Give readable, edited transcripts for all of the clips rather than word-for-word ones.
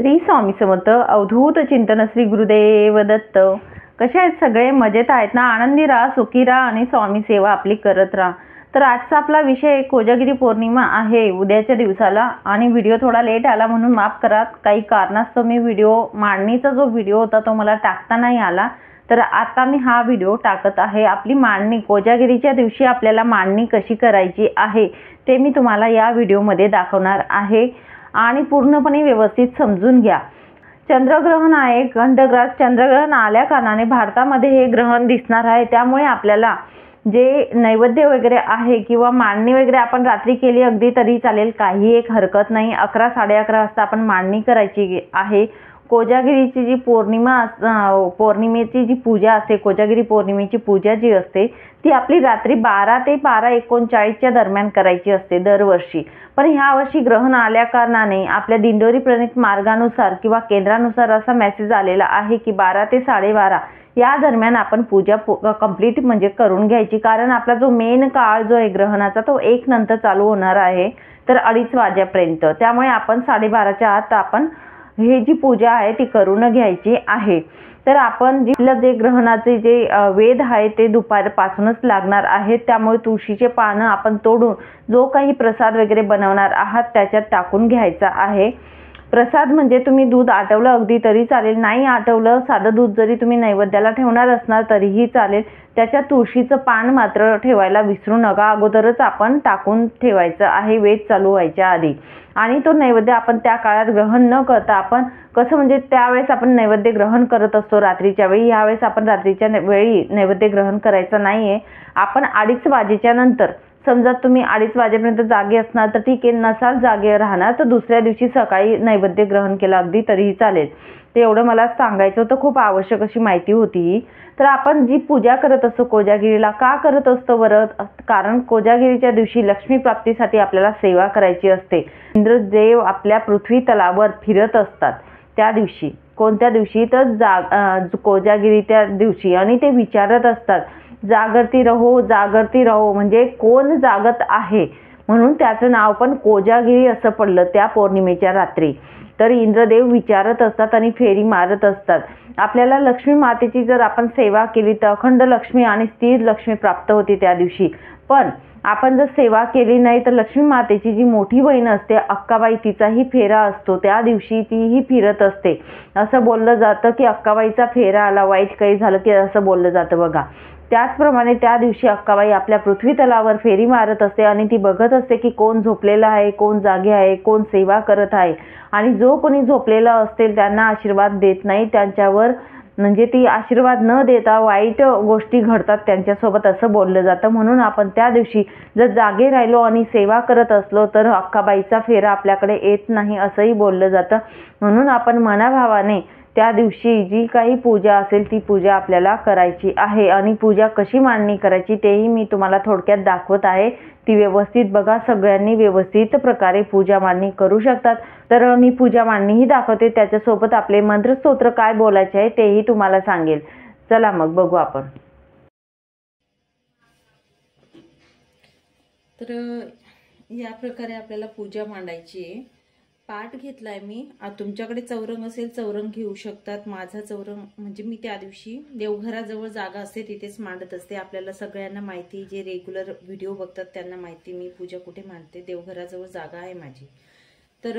श्री स्वामी समर्थ अवधूत चिंतन श्री गुरुदेव दत्त। कसे आहेत सगळे? मजेत आहेत ना? आनंदी राहा, सुखी राहा आणि स्वामी सेवा आपली करत राहा। तर आजचा आपला विषय कोजागिरी पौर्णिमा आहे उद्याच्या दिवसाला, आणि व्हिडिओ थोडा लेट आला म्हणून माफ करा। काही कारणास्तव मी व्हिडिओ मांडणीचा जो व्हिडिओ होता तो मला टाकता नाही आला, तर आता मी हा व्हिडिओ टाकत आहे। आपली मांडणी कोजागिरीच्या दिवशी आपल्याला मांडणी कशी करायची आहे ते मी तुम्हाला या व्हिडिओमध्ये दाखवणार आहे आणि पूर्णपणे व्यवस्थित समजून घ्या। चंद्रग्रहण आहे, खंडग्रास चंद्रग्रहण आल्या कारणाने भारतामध्ये हे ग्रहण दिसणार आहे। त्यामुळे आपल्याला जे नैवेद्य वगैरे आहे किंवा मांडणी वगैरे आपण रात्री केली अगदी तरी चालेल, काही एक हरकत नाही। 11 11:30 वाजता आपण मांडणी करायची आहे। कोजागिरीची जी पौर्णिमेची जी पूजा असते, कोजागिरी पौर्णिमेची पूजा जी असते ती आपली रात्री 12 ते 12:39 दरम्यान करायची असते दरवर्षी। पण ह्या वर्षी ग्रहण आल्या कारणाने आपल्या दिंडोरी प्रणित मार्गानुसार किंवा केंद्रानुसार असा मेसेज आलेला आहे की 12 ते 12:30 या दरम्यान आपण पूजा कंप्लीट म्हणजे करून घ्यायची। कारण आपला जो मेन काळ जो आहे ग्रहणाचा तो 1 नंतर चालू होणार आहे, तर 2:30 वाजेपर्यंत। त्यामुळे आपण 12:30च्या आत आपण हे जी पूजा आहे ती करून घ्यायची आहे। तर आपण जे ग्रहणाचे जे वेद आहे ते दुपारपासूनच लागणार आहेत। त्यामुळे तुळशीचे पानं आपण तोडून जो काही प्रसाद वगैरे बनवणार आहात त्याच्यात टाकून घ्यायचा आहे। प्रसाद म्हणजे तुम्ही दूध आटवलं अगदी तरी चालेल, नाही आटवलं साधं दूध जरी तुम्ही नैवेद्याला ठेवणार असणार तरीही चालेल। त्याच्यात तुळशीचं पान मात्र ठेवायला विसरू नका, अगोदरच आपण टाकून ठेवायचं आहे वेद चालू व्हायच्या आधी। आणि तो नैवेद्य आपण त्या काळात ग्रहण न करता आपण कसं म्हणजे त्यावेळेस आपण नैवेद्य ग्रहण करत असतो रात्रीच्या वेळी, यावेळेस आपण रात्रीच्या वेळी नैवेद्य ग्रहण करायचं नाहीये। आपण 2:30 वाजेच्या नंतर, समजा तुम्ही 2:30 वाजेपर्यंत जागे असणार तर ठीक आहे, नसाल जागे राहणार तर दुसऱ्या दिवशी सकाळी नैवेद्य ग्रहण केलं अगदी तरीही चालेल। ते एवढं मला सांगायचं होतं, खूप आवश्यक अशी माहिती होती। तर आपण जी पूजा करत असतो कोजागिरीला का करत असतो बरं? कारण कोजागिरीच्या दिवशी लक्ष्मी प्राप्तीसाठी आपल्याला सेवा करायची असते। इंद्रदेव आपल्या पृथ्वी तलावर फिरत असतात त्या दिवशी, कोणत्या दिवशी तर कोजागिरी त्या दिवशी, आणि ते विचारत असतात जागरती रहो म्हणजे कोण जागत आहे, म्हणून त्याचं नाव पण कोजागिरी असं पडलं त्या पौर्णिमेच्या रात्री। तर इंद्रदेव विचारत असतात आणि फेरी मारत असतात। आपल्याला लक्ष्मी मातेची जर आपण सेवा केली तर अखंड लक्ष्मी आणि स्थिर लक्ष्मी प्राप्त होती त्या दिवशी। पण आपण जर सेवा केली नाही तर लक्ष्मी मातेची जी मोठी बहीण असते अक्काबाई, तिचाही फेरा असतो त्या दिवशी, तीही फिरत असते। असं बोललं जातं की अक्काबाईचा फेरा आला, वाईट काही झालं की असं बोललं जातं बघा। त्याचप्रमाणे त्या दिवशी अक्काबाई आपल्या पृथ्वी तलावर फेरी मारत असते आणि ती बघत असते की कोण झोपलेला आहे, कोण जागे आहे, कोण सेवा करत आहे। आणि जो कोणी झोपलेला असेल त्यांना आशीर्वाद देत नाही, त्यांच्यावर म्हणजे ती आशीर्वाद न देता वाईट गोष्टी घडतात त्यांच्यासोबत असं बोललं जातं। म्हणून आपण त्या दिवशी जर जागे राहिलो आणि सेवा करत असलो तर अक्काबाईचा फेरा आपल्याकडे येत नाही असंही बोललं जातं। म्हणून आपण मनाभावाने त्या दिवशी जी काही पूजा असेल ती पूजा आपल्याला करायची आहे। आणि पूजा कशी मांडणी करायची तेही मी तुम्हाला थोडक्यात दाखवत आहे, ती व्यवस्थित बघा। सगळ्यांनी व्यवस्थित प्रकारे पूजा मांडणी करू शकतात। तर मी पूजा मांडणीही दाखवते, त्याच्यासोबत आपले मंत्रस्तोत्र काय बोलायचे आहे तेही तुम्हाला सांगेल। चला मग बघू आपण। तर या प्रकारे आपल्याला पूजा मांडायची आहे। पाट घेतलाय मी, तुमच्याकडे चौरंग असेल चौरंग घेऊ शकतात। माझा चौरंग म्हणजे मी त्या दिवशी देवघराजवळ जागा असते तिथेच मांडत असते। आपल्याला सगळ्यांना माहिती, जे रेग्युलर व्हिडिओ बघतात त्यांना माहिती मी पूजा कुठे मांडते, देवघराजवळ जागा आहे माझी। तर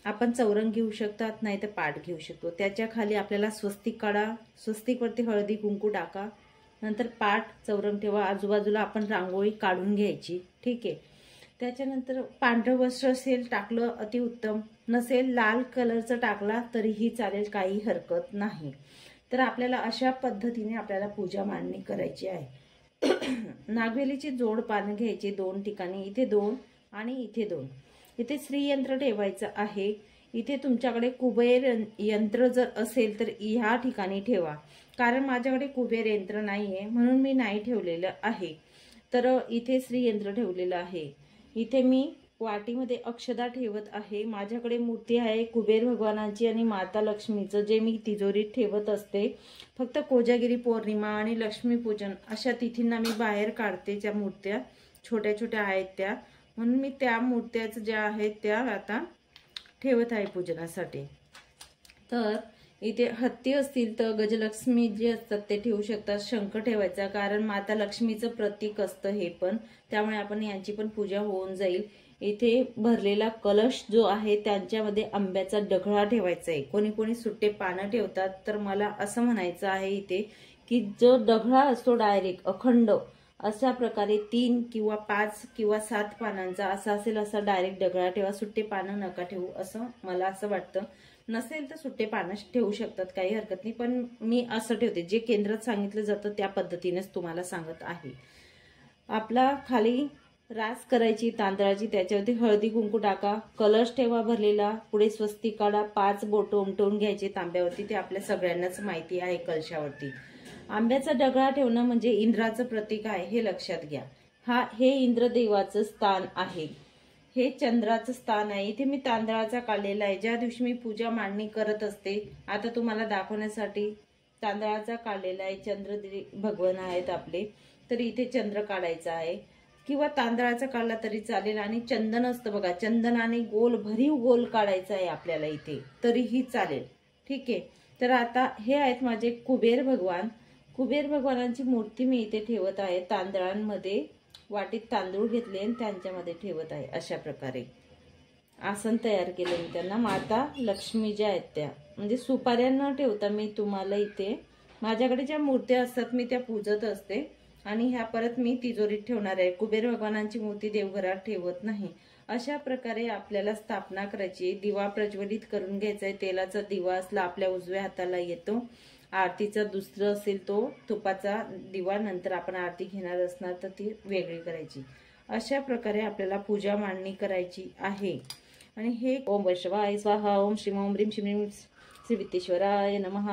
आपण चौरंग घेऊ शकतात, नाही तर पाट घेऊ शकतो। त्याच्या खाली आपल्याला स्वस्तिक काढा, स्वस्तिकवरती हळदी कुंकू टाका, नंतर पाट चौरंग ठेवा, आजूबाजूला आपण रांगोळी काढून घ्यायची, ठीक आहे। त्याच्यानंतर पांढरं वस्त्र असेल टाकलं अतिउत्तम, नसेल लाल कलरचं टाकला तरीही चालेल, काही हरकत नाही। तर आपल्याला अशा पद्धतीने आपल्याला पूजा मांडणी करायची आहे। नागवेलीची जोड पानं घ्यायची 2 ठिकाणी, इथे 2 आणि इथे 2। इथे श्रीयंत्र ठेवायचं आहे। इथे तुमच्याकडे कुबेर यंत्र जर असेल तर ह्या ठिकाणी ठेवा, कारण माझ्याकडे कुबेर यंत्र नाहीये म्हणून मी नाही ठेवलेलं आहे। तर इथे श्रीयंत्र ठेवलेलं आहे। इथे मी वाटीमध्ये अक्षदा ठेवत आहे। माझ्याकडे मूर्ती आहे कुबेर भगवानाची आणि माता लक्ष्मीचं, जे मी तिजोरीत ठेवत असते। फक्त कोजागिरी पौर्णिमा आणि लक्ष्मीपूजन अशा तिथींना मी बाहेर काढते, ज्या मूर्त्या छोट्या छोट्या आहेत त्या, म्हणून मी त्या मूर्त्याच ज्या आहेत त्या आता ठेवत आहे पूजनासाठी। तर इथे हत्ती असतील तर गजलक्ष्मी जे असतात ते ठेवू शकतात. शंख ठेवायचा, कारण माता लक्ष्मीचं प्रतीक असतं हे पण, त्यामुळे आपण यांची पण पूजा होऊन जाईल. इथे भरलेला कलश जो आहे त्यांच्यामध्ये आंब्याचा डगळा ठेवायचा आहे. कोणी कोणी सुट्टे पानं ठेवतात, तर मला असं म्हणायचं आहे इथे की जो डगळा असतो डायरेक्ट अखंड अशा प्रकारे 3 किंवा 5 किंवा 7 पानांचा असा असेल असा डायरेक्ट डगळा ठेवा. सुट्टे पानं नका ठेवू असं मला असं वाटतं. नसेल तर सुट्टे पानं ठेवू शकतात, काही हरकत नाही, पण मी असं ठेवते. जे केंद्रात सांगितलं जातं त्या पद्धतीनेच तुम्हाला सांगत आहे. आपला खाली रास करायची तांदळाची, त्याच्यावरती हळदी कुंकू टाका, कलश ठेवा भरलेला, पुढे स्वस्तिक काढा, 5 बोटं उमटवून घ्यायचे तांब्यावरती. ते आपल्या सगळ्यांनाच माहिती आहे. कलशावरती आंब्याचा डगळा ठेवणं म्हणजे इंद्राचं प्रतीक आहे, हे लक्षात घ्या. हे इंद्रदेवाचं स्थान आहे, हे चंद्राचं स्थान आहे. इथे मी तांदळाचा काढलेला आहे. ज्या दिवशी मी पूजा मांडणी करत असते, आता तुम्हाला दाखवण्यासाठी तांदळाचा काढलेला आहे. चंद्र भगवान आहेत आपले, तर इथे चंद्र काढायचा आहे, किंवा तांदळाचा काढला तरी चालेल. आणि चंदन असतं बघा, चंदनाने गोल भरीव गोल काढायचा आहे आपल्याला इथे, तरीही चालेल. ठीक आहे. तर आता हे आहेत माझे कुबेर भगवान. कुबेर भगवानांची मूर्ती मी इथे ठेवत आहे. तांदळांमध्ये वाटीत तांदूळ घेतले आणि त्यांच्यामध्ये ठेवत आहे. अशा प्रकारे आसन तयार केलं मी त्यांना. माता लक्ष्मी ज्या आहेत त्या, म्हणजे सुपाऱ्या न ठेवता मी तुम्हाला इथे माझ्याकडे ज्या मूर्त्या असतात मी त्या पूजत असते, आणि ह्या परत मी तिजोरीत ठेवणार आहे. कुबेर भगवानांची मूर्ती देवघरात ठेवत नाही. अशा प्रकारे आपल्याला स्थापना करायची. दिवा प्रज्वलित करून घ्यायचा आहे. तेलाचा दिवा असला आपल्या उजव्या हाताला येतो. आरतीचा दुसरं असेल तो तुपाचा दिवा, नंतर आपण आरती घेणार असणार तर ती वेगळी करायची. अशा प्रकारे आपल्याला पूजा मांडणी करायची आहे. आणि हे ओम वैष्णवाय स्वाहा, ओम श्रीम ओम ह्रीम श्रीम श्री वित्तेश्वराय नमः,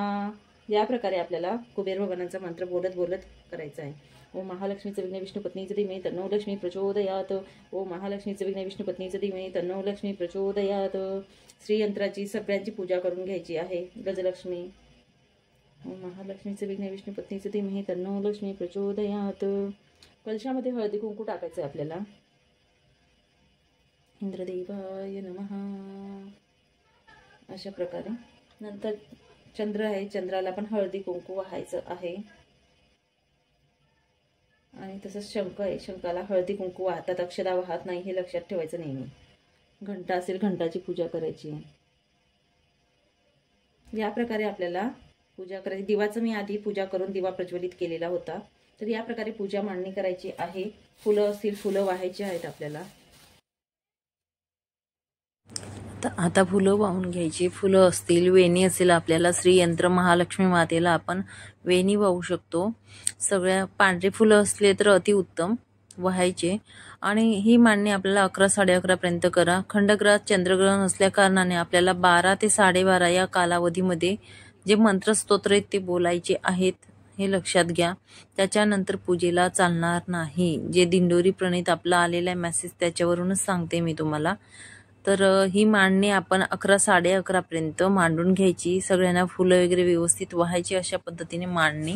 या प्रकारे आपल्याला कुबेर भगवानांचा मंत्र बोलत बोलत करायचा आहे. ओम महालक्ष्मीचं विघ्न विष्णू पत्नीचं धीमहि तन्नो लक्ष्मी प्रचोदयात. ओम महालक्ष्मीचं विघ्न विष्णू पत्नीचं धीमहि तन्नो लक्ष्मी प्रचोदयात. श्रीयंत्राची सगळ्यांची पूजा करून घ्यायची आहे. गजलक्ष्मी. ओम महालक्ष्मीचं विघ्न विष्णू पत्नीचं धीमहि तन्नो लक्ष्मी प्रचोदयात. कलशामध्ये हळदी कुंकू टाकायचं आहे आपल्याला. इंद्रदेवाय नमः. अशा प्रकारे नंतर चंद्र आहे, चंद्राला पण हळदी कुंकू वाहायचं आहे. आणि तसंच शंख आहे, शंखाला हळदी कुंकू वाहतात, अक्षदा वाहत नाही, हे लक्षात ठेवायचं नेहमी. घंटा असेल, घंटाची पूजा करायची. या प्रकारे आपल्याला पूजा करायची. दिवाचं मी आधी पूजा करून दिवा प्रज्वलित केलेला होता. तर या प्रकारे पूजा मांडणी करायची आहे. फुलं असतील, फुलं वाहायची आहेत आपल्याला. आता फुलं वाहून घ्यायची. फुलं असतील, वेणी असेल आपल्याला, श्रीयंत्र महालक्ष्मी मातेला आपण वेणी वाहू शकतो. सगळ्या पांढरे फुलं असले तर अतिउत्तम वाहायचे. आणि ही मांडणी आपल्याला 11 11:30 पर्यंत करा. खंडग्रास चंद्रग्रहण असल्या कारणाने आपल्याला 12 ते 12:30 या कालावधीमध्ये जे मंत्रस्तोत्र आहेत ते बोलायचे आहेत, हे लक्षात घ्या. त्याच्यानंतर पूजेला चालणार नाही. जे दिंडोरी प्रणित आपला आलेला मेसेज त्याच्यावरूनच सांगते मी तुम्हाला. तर ही मांडणी आपण 11 11:30 पर्यंत मांडून घ्यायची. सगळ्यांना फुलं वगैरे व्यवस्थित वाहायची. अशा पद्धतीने मांडणी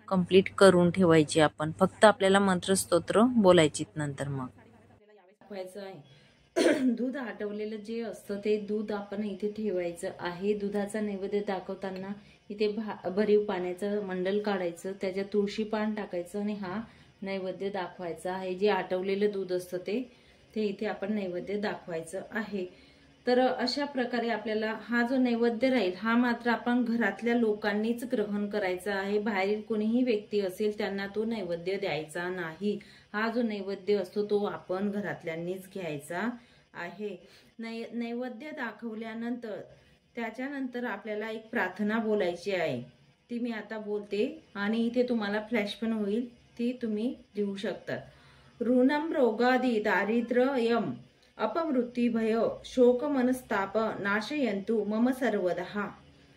कंप्लीट करून ठेवायची. आपण फक्त आपल्याला मंत्रस्तोत्र बोलायची नंतर मग दाखवायचं आहे. दूध आटवलेलं जे असतं ते दूध आपण इथे ठेवायचं आहे. दुधाचा नैवेद्य दाखवताना इथे भरीव पाण्याचं मंडल काढायचं, त्याच्यात तुळशी पान टाकायचं आणि हा नैवेद्य दाखवायचा आहे. जे आटवलेलं दूध असतं ते इथे आपण नैवेद्य दाखवायचं आहे. तर अशा प्रकारे आपल्याला हा जो नैवेद्य राहील हा मात्र आपण घरातल्या लोकांनीच ग्रहण करायचा आहे. बाहेरील कोणीही व्यक्ती असेल त्यांना तो नैवेद्य द्यायचा नाही. हा जो नैवेद्य असतो तो आपण घरातल्यांनीच घ्यायचा आहे. नैवेद्य दाखवल्यानंतर त्याच्यानंतर आपल्याला एक प्रार्थना बोलायची आहे. ती मी आता बोलते आणि इथे तुम्हाला फ्लॅश पण होईल, ती तुम्ही लिहू शकता. ऋणम रोगादी दारिद्र्यम अपमृत्युभय शोक मनस्ताप नाशयंतु मम सर्वदा,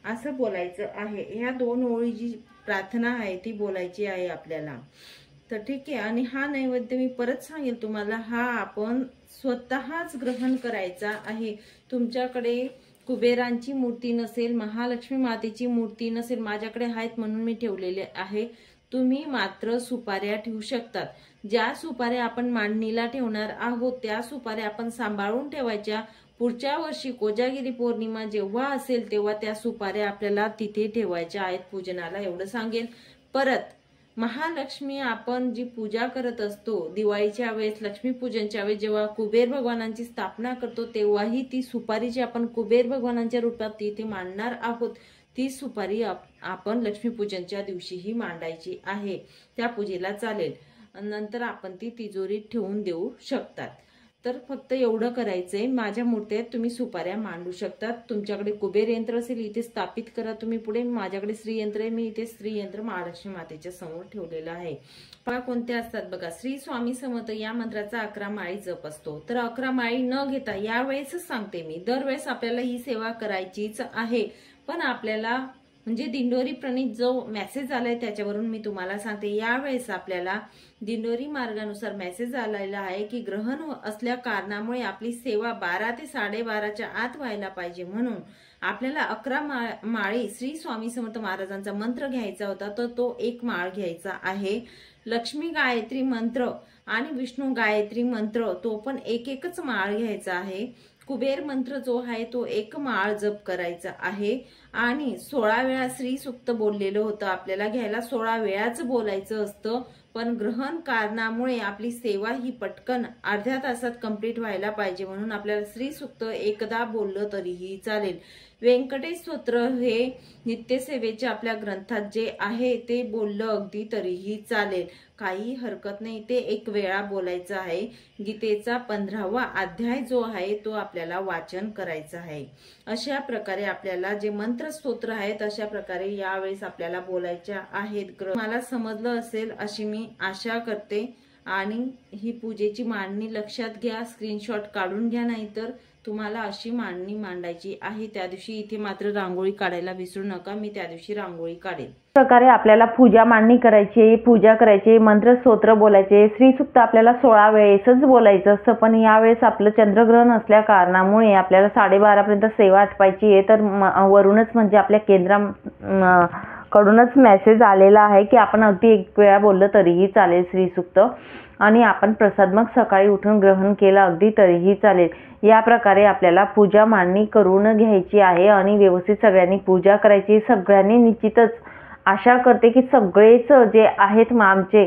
असं बोलायचं आहे. ह्या 2 ओळी जी प्रार्थना आहे ती बोलायची आहे आपल्याला. तर ठीक आहे. आणि हा नैवेद्य मी परत सांगेल तुम्हाला, हा आपण स्वतःच ग्रहण करायचा आहे. तुमच्याकडे कुबेरांची मूर्ती नसेल, महालक्ष्मी मातेची मूर्ती नसेल, माझ्याकडे आहेत म्हणून मी ठेवलेले आहे. तुम्ही मात्र सुपाऱ्या ठेवू शकतात. ज्या सुपाऱ्या आपण मांडणीला ठेवणार आहोत त्या सुपाऱ्या आपण सांभाळून ठेवायच्या. पुढच्या वर्षी कोजागिरी पौर्णिमा जेव्हा असेल तेव्हा त्या सुपाऱ्या आपल्याला तिथे ठेवायच्या आहेत पूजनाला, एवढं सांगेल. परत महालक्ष्मी आपण जी पूजा करत असतो दिवाळीच्या वेळेस, लक्ष्मीपूजनच्या वेळेस जेव्हा कुबेर भगवानांची स्थापना करतो तेव्हाही ती सुपारी जी आपण कुबेर भगवानांच्या रूपात तिथे मांडणार आहोत ती सुपारी आपण लक्ष्मीपूजनच्या दिवशीही मांडायची आहे. त्या पूजेला चालेल. नंतर आपण ती तिजोरीत ठेवून देऊ शकतात. तर फक्त एवढं करायचंय. माझ्या मूर्त्यात तुम्ही सुपाऱ्या मांडू शकतात. तुमच्याकडे कुबेर यंत्र असेल इथे स्थापित करा तुम्ही पुढे. माझ्याकडे श्री यंत्र आहे, मी इथे श्री यंत्र महालक्ष्मी मातेच्या समोर ठेवलेलं आहे. पहा कोणत्या असतात बघा. श्री स्वामी समर्थ या मंत्राचा 11 माळी जप असतो. तर 11 माळी न घेता यावेळेसच सांगते मी, दरवेळेस आपल्याला ही सेवा करायचीच आहे. पण आपल्याला म्हणजे दिंडोरी प्रणीत जो मेसेज आलाय त्याच्यावरून मी तुम्हाला सांगते, यावेळेस आपल्याला दिंडोरी मार्गानुसार मेसेज आलेला आहे की ग्रहण असल्या कारणामुळे आपली सेवा 12 ते 12:30च्या आत व्हायला पाहिजे. म्हणून आपल्याला 11 माळी श्री स्वामी समर्थ महाराजांचा मंत्र घ्यायचा होता, तर तो 1 माळ घ्यायचा आहे. लक्ष्मी गायत्री मंत्र आणि विष्णू गायत्री मंत्र तो पण एकच माळ घ्यायचा आहे. कुबेर मंत्र जो आहे तो 1 माळ जप करायचा आहे. आणि 16 वेळा श्री सूक्त बोललेलं होतं आपल्याला घ्यायला, 16 वेळाच बोलायचं असतं. पण ग्रहण कारणामुळे आपली सेवा ही पटकन अर्ध्या तासात कंप्लीट व्हायला पाहिजे म्हणून आपल्याला श्री सूक्त एकदा बोललं तरीही चालेल. व्यंकटेश स्तोत्र हे नित्यसेवेचे आपल्या ग्रंथात जे आहे ते बोललं अगदी तरीही चालेल, काही हरकत नाही. ते 1 वेळा बोलायचं आहे. गीतेचा 15वा अध्याय जो आहे तो आपल्याला वाचन करायचं आहे. अशा प्रकारे आपल्याला जे मंत्र स्तोत्र आहेत अशा प्रकारे यावेळेस आपल्याला बोलायच्या आहेत. मला समजलं असेल अशी मी आशा करते. आणि ही पूजेची मांडणी लक्षात घ्या, स्क्रीनशॉट काढून घ्या, नाहीतर तुम्हाला अशी मांडणी मांडायची आहे. त्या दिवशी इथे मात्र रांगोळी काढायला विसरू नका. मी त्या दिवशी रांगोळी काढेल. प्रकारे आपल्याला पूजा मांडणी करायची, पूजा करायची, मंत्र स्तोत्र बोलायचे. श्रीसूक्त आपल्याला 16 वेळेसच बोलायचं असतं. पण यावेळेस आपलं चंद्रग्रहण असल्या कारणामुळे आपल्याला 12:30पर्यंत सेवा आटपायची आहे. तर वरूनच म्हणजे आपल्या केंद्राकडूनच मेसेज आलेला आहे की आपण अगदी 1 वेळा बोललं तरीही चालेल श्रीसूक्त. आणि आपण प्रसाद मग सकाळी उठून ग्रहण केलं अगदी तरीही चालेल. या प्रकारे आपल्याला पूजा मांडणी करून घ्यायची आहे आणि व्यवस्थित सगळ्यांनी पूजा करायची. सगळ्यांनी निश्चितच आशा करते की सगळेच जे आहेत आमचे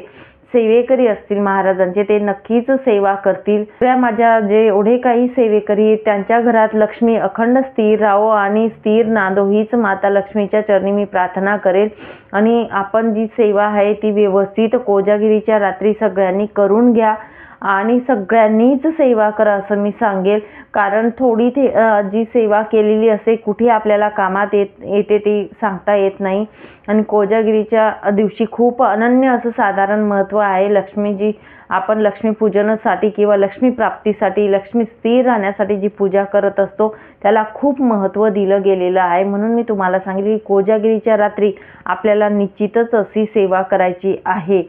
सेवेकरी असतील महाराजांचे ते नक्कीच सेवा करतील. माझ्या जे एवढे काही सेवेकरी त्यांच्या घरात लक्ष्मी अखंड स्थिर राहो आणि स्थिर नांदो हीच माता लक्ष्मीच्या चरणी मी प्रार्थना करेल. आणि आपण जी सेवा आहे ती व्यवस्थित कोजागिरीच्या रात्री सगळ्यांनी करून घ्या आणि सगळ्यांनीच सेवा करा असं मी सांगेल. कारण थोडी जी सेवा केलेली असते कुठे आपल्याला कामात येते ती सांगता येत नाही. आणि कोजागिरीच्या दिवशी खूप अनन्य असं साधारण महत्त्व आहे. लक्ष्मीजी आपण लक्ष्मीपूजनासाठी किंवा लक्ष्मी प्राप्तीसाठी, लक्ष्मी स्थिर राहण्यासाठी जी पूजा करत असतो त्याला खूप महत्त्व दिलं गेलेलं आहे. म्हणून मी तुम्हाला सांगितले की कोजागिरीच्या रात्री आपल्याला निश्चितच अशी सेवा करायची आहे.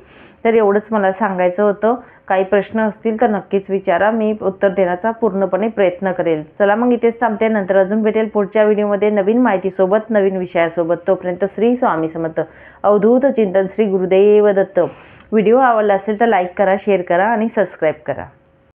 तर एवढंच मला सांगायचं होतं. काही प्रश्न असतील तर नक्कीच विचारा, मी उत्तर देण्याचा पूर्णपणे प्रयत्न करेल. चला मग इथेच थांबते. नंतर अजून भेटेल पुढच्या व्हिडिओमध्ये नवीन माहितीसोबत, नवीन विषयासोबत. तोपर्यंत श्री स्वामी समर्थ. अवधूत चिंतन श्री गुरुदेव दत्त. व्हिडिओ आवडला असेल तर लाईक करा, शेअर करा आणि सबस्क्राईब करा.